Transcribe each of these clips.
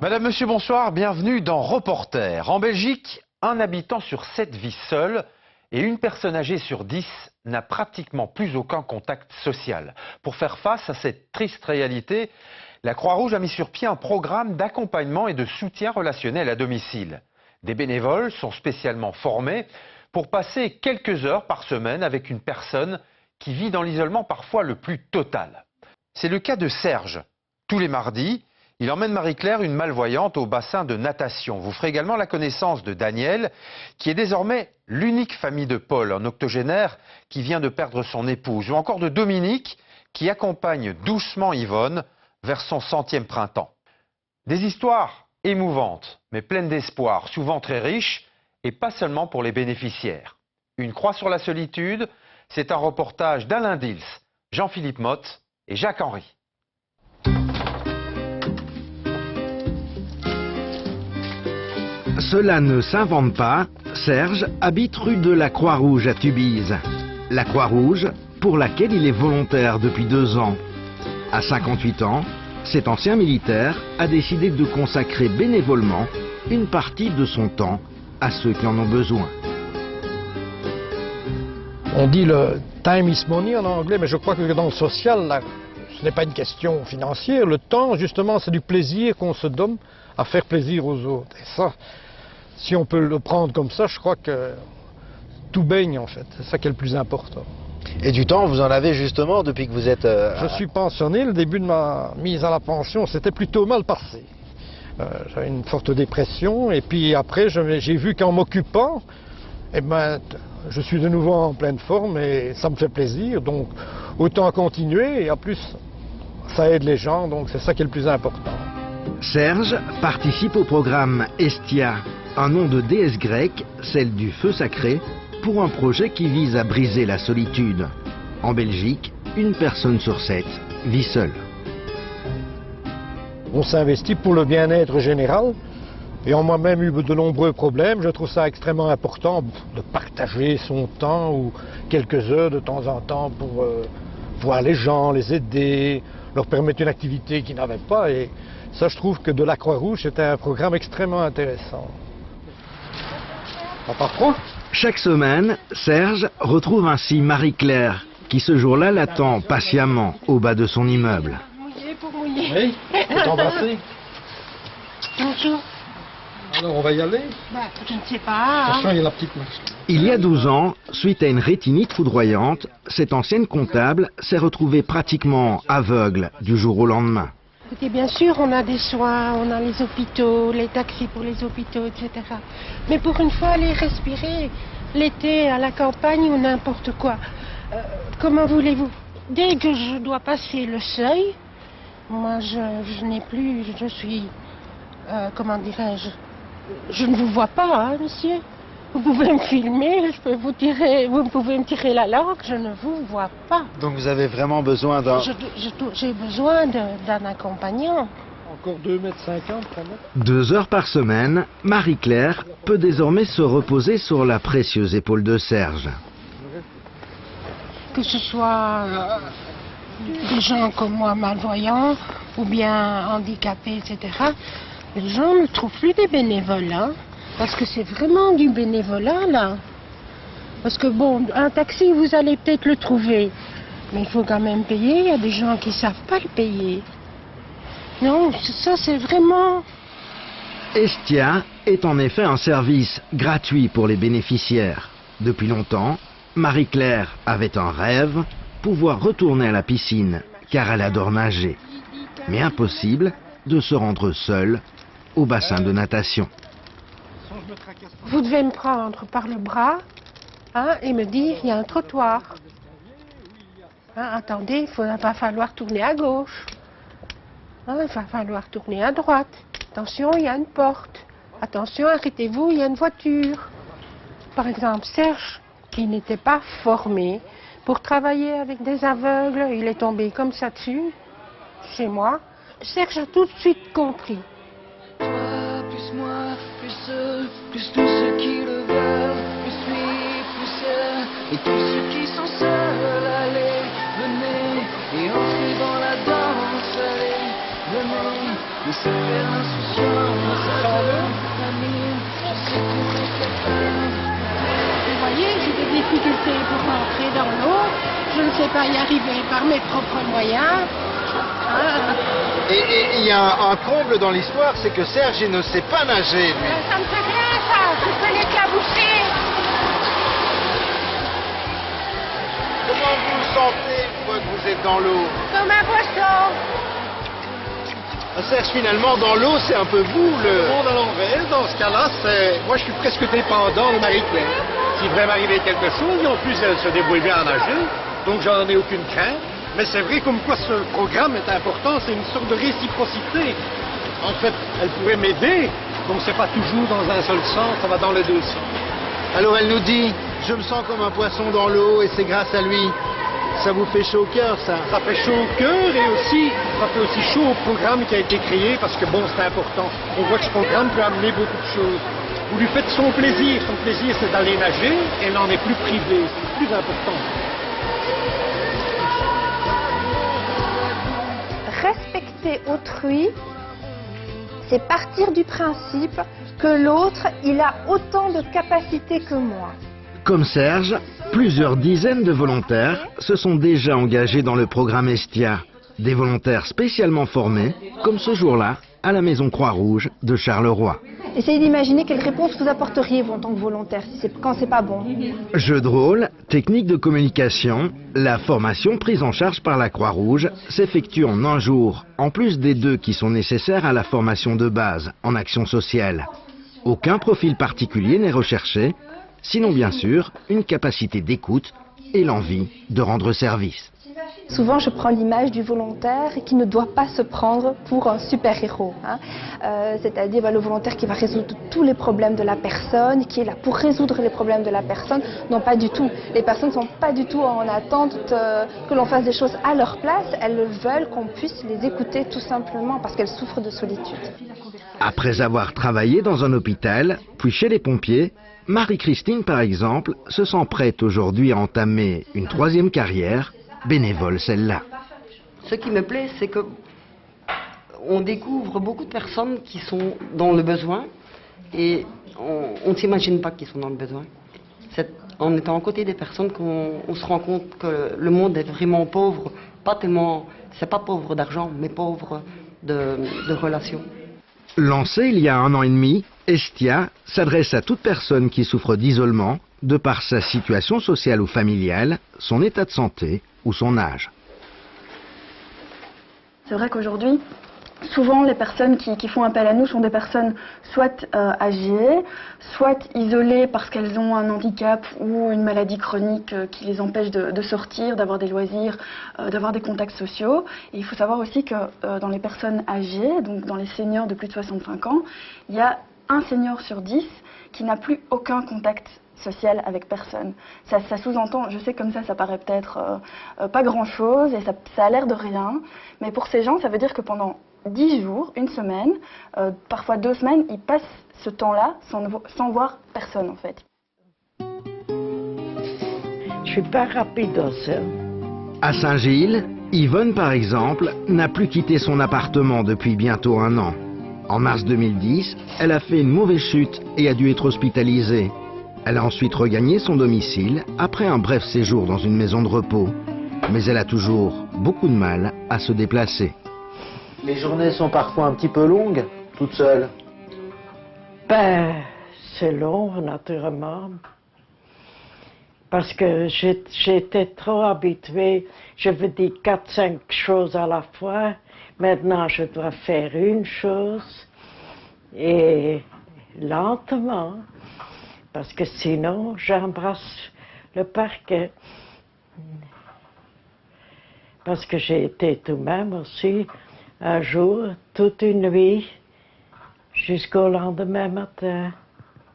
Madame, monsieur, bonsoir, bienvenue dans Reporter. En Belgique, un habitant sur 7 vit seul et une personne âgée sur 10 n'a pratiquement plus aucun contact social. Pour faire face à cette triste réalité, la Croix-Rouge a mis sur pied un programme d'accompagnement et de soutien relationnel à domicile. Des bénévoles sont spécialement formés pour passer quelques heures par semaine avec une personne qui vit dans l'isolement parfois le plus total. C'est le cas de Serge. Tous les mardis, il emmène Marie-Claire, une malvoyante, au bassin de natation. Vous ferez également la connaissance de Daniel, qui est désormais l'unique famille de Paul, un octogénaire qui vient de perdre son épouse. Ou encore de Dominique, qui accompagne doucement Yvonne vers son 100e printemps. Des histoires émouvantes, mais pleines d'espoir, souvent très riches, et pas seulement pour les bénéficiaires. Une croix sur la solitude, c'est un reportage d'Alain Dils, Jean-Philippe Motte et Jacques Henry. Cela ne s'invente pas, Serge habite rue de la Croix-Rouge à Tubize. La Croix-Rouge, pour laquelle il est volontaire depuis 2 ans. À 58 ans, cet ancien militaire a décidé de consacrer bénévolement une partie de son temps à ceux qui en ont besoin. On dit le time is money en anglais, mais je crois que dans le social, là, ce n'est pas une question financière. Le temps, justement, c'est du plaisir qu'on se donne à faire plaisir aux autres. Et ça, si on peut le prendre comme ça, je crois que tout baigne en fait. C'est ça qui est le plus important. Et du temps, vous en avez justement depuis que vous êtes... Je suis pensionné. Le début de ma mise à la pension, c'était plutôt mal passé. J'avais une forte dépression. Et puis après, j'ai vu qu'en m'occupant, eh ben, je suis de nouveau en pleine forme et ça me fait plaisir. Donc, autant continuer. Et en plus, ça aide les gens. Donc, c'est ça qui est le plus important. Serge participe au programme Estia, un nom de déesse grecque, celle du feu sacré, pour un projet qui vise à briser la solitude. En Belgique, une personne sur 7 vit seule. On s'investit pour le bien-être général. Et en moi-même eu de nombreux problèmes, je trouve ça extrêmement important de partager son temps ou quelques heures de temps en temps pour voir les gens, les aider, leur permettre une activité qu'ils n'avaient pas. Et ça, je trouve que de la Croix-Rouge, c'était un programme extrêmement intéressant. On part trop ? Chaque semaine, Serge retrouve ainsi Marie-Claire, qui ce jour-là l'attend patiemment au bas de son immeuble. Mouiller pour mouiller. Oui, faut t'embrasser. Bonjour. Alors, on va y aller ? Je ne sais pas. Attention, il y a la petite marche. Il y a 12 ans, suite à une rétinite foudroyante, cette ancienne comptable s'est retrouvée pratiquement aveugle du jour au lendemain. Écoutez, bien sûr, on a des soins, on a les hôpitaux, les taxis pour les hôpitaux, etc. Mais pour une fois, aller respirer l'été à la campagne ou n'importe quoi, comment voulez-vous? Dès que je dois passer le seuil, moi, je n'ai plus, je suis, comment dirais-je, je ne vous vois pas, hein, monsieur. Vous pouvez me filmer, je peux vous tirer, vous pouvez me tirer la langue, je ne vous vois pas. Donc vous avez vraiment besoin d'un... J'ai besoin d'un accompagnant. Encore 2,50 m quand même. 2 heures par semaine, Marie-Claire peut désormais se reposer sur la précieuse épaule de Serge. Que ce soit des gens comme moi malvoyants ou bien handicapés, etc. Les gens ne trouvent plus des bénévoles, hein, parce que c'est vraiment du bénévolat là. Parce que bon, un taxi vous allez peut-être le trouver, mais il faut quand même payer, il y a des gens qui ne savent pas le payer. Non, ça c'est vraiment... Estia est en effet un service gratuit pour les bénéficiaires. Depuis longtemps, Marie-Claire avait un rêve, pouvoir retourner à la piscine, car elle adore nager. Mais impossible de se rendre seule au bassin de natation. Vous devez me prendre par le bras, hein, et me dire, il y a un trottoir. Hein, attendez, il ne va pas falloir tourner à gauche. Hein, il va falloir tourner à droite. Attention, il y a une porte. Attention, arrêtez-vous, il y a une voiture. Par exemple, Serge, qui n'était pas formé pour travailler avec des aveugles, il est tombé comme ça dessus, chez moi. Serge a tout de suite compris. Toi, plus moi, plus tous ceux qui le veulent, plus lui, plus elle, et tous ceux qui sont seuls, allez, venez, et entrez dans la danse, allez, venez, s'appelle insouciance. Famille, je sais qu'on est capable. Vous voyez, j'ai des difficultés pour rentrer dans l'eau. Je ne sais pas y arriver par mes propres moyens. Et il y a un comble dans l'histoire, c'est que Serge, il ne sait pas nager, lui. Ça me fait rien, ça. Je peux l'éclabousser. Comment vous vous sentez une fois que vous êtes dans l'eau? Comme un poisson. Serge, finalement, dans l'eau, c'est un peu vous, Le monde à l'envers, dans ce cas-là, c'est... Moi, je suis presque dépendant de Marie-Claire. S'il devrait m'arriver quelque chose, et en plus, elle se débrouille bien à nager, donc j'en ai aucune crainte. Mais c'est vrai comme quoi ce programme est important, c'est une sorte de réciprocité. En fait, elle pourrait m'aider, donc c'est pas toujours dans un seul sens, ça va dans les deux sens. Alors elle nous dit, je me sens comme un poisson dans l'eau et c'est grâce à lui. Ça vous fait chaud au cœur, ça? Ça fait chaud au cœur et aussi, ça fait aussi chaud au programme qui a été créé parce que bon, c'est important. On voit que ce programme peut amener beaucoup de choses. Vous lui faites son plaisir c'est d'aller nager, elle n'en est plus privée, c'est plus important. Respecter autrui, c'est partir du principe que l'autre, il a autant de capacités que moi. Comme Serge, plusieurs dizaines de volontaires se sont déjà engagés dans le programme Estia. Des volontaires spécialement formés, comme ce jour-là, à la Maison Croix-Rouge de Charleroi. Essayez d'imaginer quelle réponse vous apporteriez, vous, en tant que volontaire, quand c'est pas bon. Jeux de rôle, techniques de communication, la formation prise en charge par la Croix-Rouge s'effectue en un jour, en plus des 2 qui sont nécessaires à la formation de base en action sociale. Aucun profil particulier n'est recherché, sinon bien sûr une capacité d'écoute et l'envie de rendre service. Souvent, je prends l'image du volontaire qui ne doit pas se prendre pour un super-héros. C'est-à-dire le volontaire qui va résoudre tous les problèmes de la personne, qui est là pour résoudre les problèmes de la personne. Non, pas du tout. Les personnes ne sont pas du tout en attente que l'on fasse des choses à leur place. Elles veulent qu'on puisse les écouter tout simplement parce qu'elles souffrent de solitude. Après avoir travaillé dans un hôpital, puis chez les pompiers, Marie-Christine, par exemple, se sent prête aujourd'hui à entamer une 3e carrière, bénévole celle-là. Ce qui me plaît, c'est que on découvre beaucoup de personnes qui sont dans le besoin et on ne s'imagine pas qu'ils sont dans le besoin. En étant à côté des personnes qu'on se rend compte que le monde est vraiment pauvre, pas tellement, c'est pas pauvre d'argent, mais pauvre de relations. Lancé il y a 1 an et demi, Estia s'adresse à toute personne qui souffre d'isolement, de par sa situation sociale ou familiale, son état de santé ou son âge. C'est vrai qu'aujourd'hui, souvent les personnes qui font appel à nous sont des personnes soit âgées, soit isolées parce qu'elles ont un handicap ou une maladie chronique qui les empêche de sortir, d'avoir des loisirs, d'avoir des contacts sociaux. Et il faut savoir aussi que dans les personnes âgées, donc dans les seniors de plus de 65 ans, il y a 1 senior sur 10 qui n'a plus aucun contact social avec personne. Ça sous-entend, je sais comme ça paraît peut-être pas grand-chose et ça a l'air de rien, mais pour ces gens, ça veut dire que pendant 10 jours, 1 semaine, parfois 2 semaines, ils passent ce temps-là sans voir personne en fait. Je suis pas rapide dans ça. À Saint-Gilles, Yvonne, par exemple, n'a plus quitté son appartement depuis bientôt 1 an. En mars 2010, elle a fait une mauvaise chute et a dû être hospitalisée. Elle a ensuite regagné son domicile après un bref séjour dans une maison de repos. Mais elle a toujours beaucoup de mal à se déplacer. Les journées sont parfois un petit peu longues, toute seule. Ben, c'est long, naturellement. Parce que j'étais trop habituée. Je veux dire 4-5 choses à la fois. Maintenant, je dois faire une chose. Et lentement. Parce que sinon, j'embrasse le parquet. Parce que j'ai été tout de même aussi, un jour, toute une nuit, jusqu'au lendemain matin.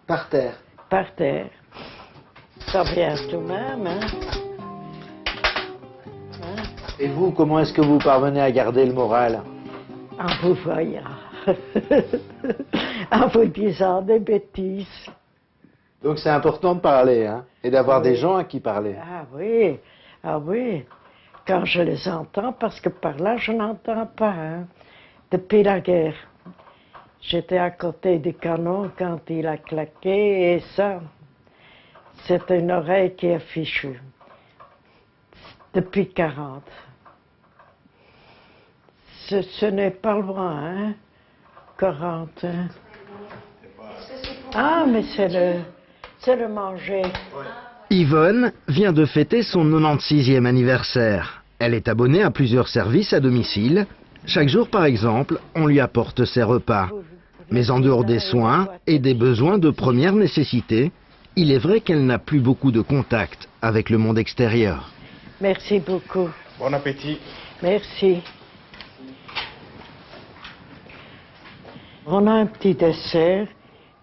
Par terre? Par terre. Ça vient tout de même, hein? Et vous, comment est-ce que vous parvenez à garder le moral? En vous voyant. En vous disant des bêtises. Donc c'est important de parler, hein, et d'avoir des gens à qui parler. Ah oui, quand je les entends, parce que par là je n'entends pas, hein, depuis la guerre. J'étais à côté du canon quand il a claqué et ça, c'est une oreille qui est fichue. Depuis 40. Ce n'est pas loin, hein? 40. Hein? Ah, mais c'est le manger. Yvonne vient de fêter son 96e anniversaire. Elle est abonnée à plusieurs services à domicile. Chaque jour, par exemple, on lui apporte ses repas. Mais en dehors des soins et des besoins de première nécessité, il est vrai qu'elle n'a plus beaucoup de contact avec le monde extérieur. Merci beaucoup. Bon appétit. Merci. On a un petit dessert.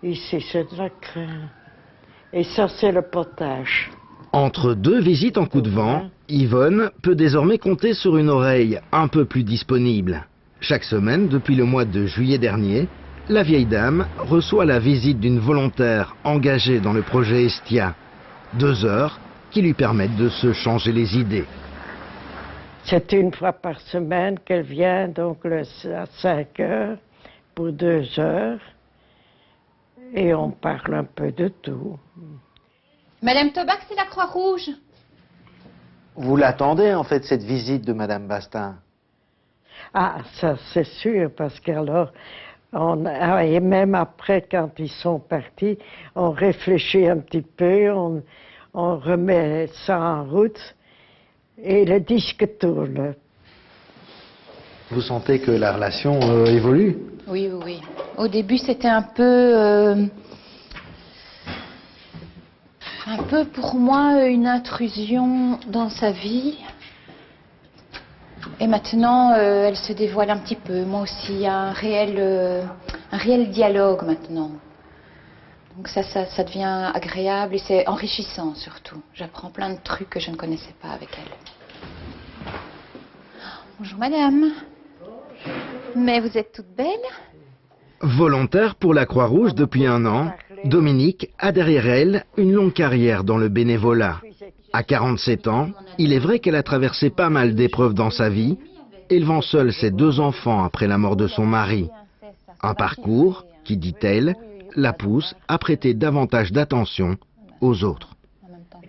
Ici, c'est de la crème. Et ça, c'est le potage. Entre deux visites en coup de vent, Yvonne peut désormais compter sur une oreille un peu plus disponible. Chaque semaine, depuis le mois de juillet dernier, la vieille dame reçoit la visite d'une volontaire engagée dans le projet Estia. 2 heures qui lui permettent de se changer les idées. C'est une fois par semaine qu'elle vient, donc à 5 heures, pour 2 heures. Et on parle un peu de tout. Madame Tobac, c'est la Croix-Rouge. Vous l'attendez en fait, cette visite de Madame Bastin? Ah, ça c'est sûr, parce qu'alors, et même après, quand ils sont partis, on réfléchit un petit peu, on remet ça en route, et le disque tourne. Vous sentez que la relation évolue? Oui, oui, oui. Au début, c'était un peu pour moi une intrusion dans sa vie. Et maintenant, elle se dévoile un petit peu. Moi aussi, il y a un réel dialogue maintenant. Donc ça devient agréable et c'est enrichissant surtout. J'apprends plein de trucs que je ne connaissais pas avec elle. Bonjour madame. Mais vous êtes toute belle. Volontaire pour la Croix-Rouge depuis 1 an, Dominique a derrière elle une longue carrière dans le bénévolat. À 47 ans, il est vrai qu'elle a traversé pas mal d'épreuves dans sa vie, élevant seule ses 2 enfants après la mort de son mari. Un parcours qui, dit-elle, la pousse à prêter davantage d'attention aux autres.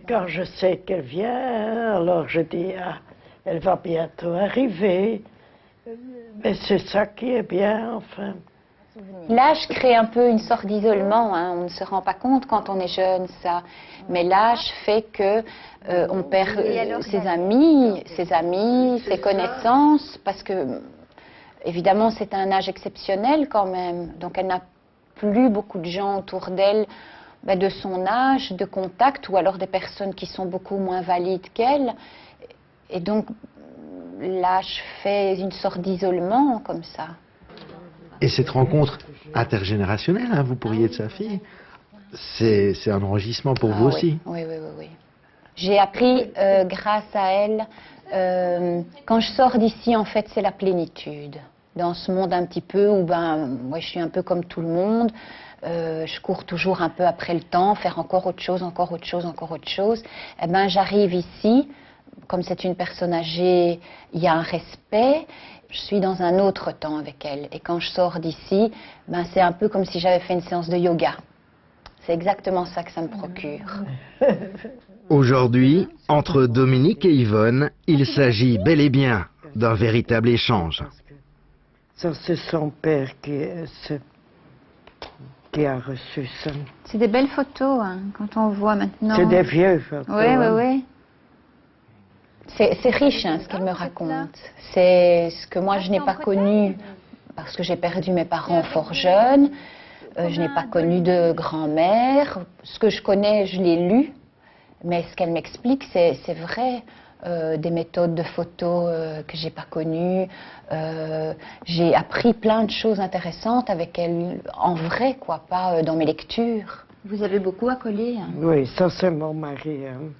Quand je sais qu'elle vient, alors je dis, ah, elle va bientôt arriver. Mais c'est ça qui est bien, enfin. L'âge crée un peu une sorte d'isolement, hein. On ne se rend pas compte quand on est jeune, ça. Mais l'âge fait que on perd ses amis, ses connaissances, parce que, évidemment, c'est un âge exceptionnel quand même. Donc elle n'a plus beaucoup de gens autour d'elle de son âge, de contact, ou alors des personnes qui sont beaucoup moins valides qu'elle. Et donc, l'âge fait une sorte d'isolement comme ça. Et cette rencontre intergénérationnelle, hein, vous pourriez être sa fille, c'est un enrichissement pour vous aussi. Oui, oui, oui, oui. J'ai appris grâce à elle, quand je sors d'ici, en fait, c'est la plénitude. Dans ce monde un petit peu où moi, je suis un peu comme tout le monde, je cours toujours un peu après le temps, faire encore autre chose, encore autre chose, encore autre chose. Eh ben, j'arrive ici, comme c'est une personne âgée, il y a un respect. Je suis dans un autre temps avec elle. Et quand je sors d'ici, c'est un peu comme si j'avais fait une séance de yoga. C'est exactement ça que ça me procure. Aujourd'hui, entre Dominique et Yvonne, il s'agit bel et bien d'un véritable échange. Ça, c'est son père qui a reçu ça. C'est des belles photos, hein, quand on voit maintenant. C'est des vieux photos. Oui, oui, oui. C'est riche, hein, ce qu'elle me raconte. C'est ce que moi, je n'ai pas connu, parce que j'ai perdu mes parents fort jeunes. Je n'ai pas connu de grand-mère. Ce que je connais, je l'ai lu. Mais ce qu'elle m'explique, c'est vrai. Des méthodes de photos que j'ai pas connues. J'ai appris plein de choses intéressantes avec elle, en vrai, quoi, pas dans mes lectures. Vous avez beaucoup à coller. Hein. Oui, ça c'est mon mari. Hein.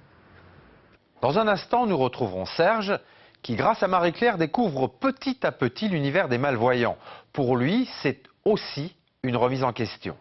Dans un instant, nous retrouverons Serge, qui, grâce à Marie-Claire, découvre petit à petit l'univers des malvoyants. Pour lui, c'est aussi une remise en question.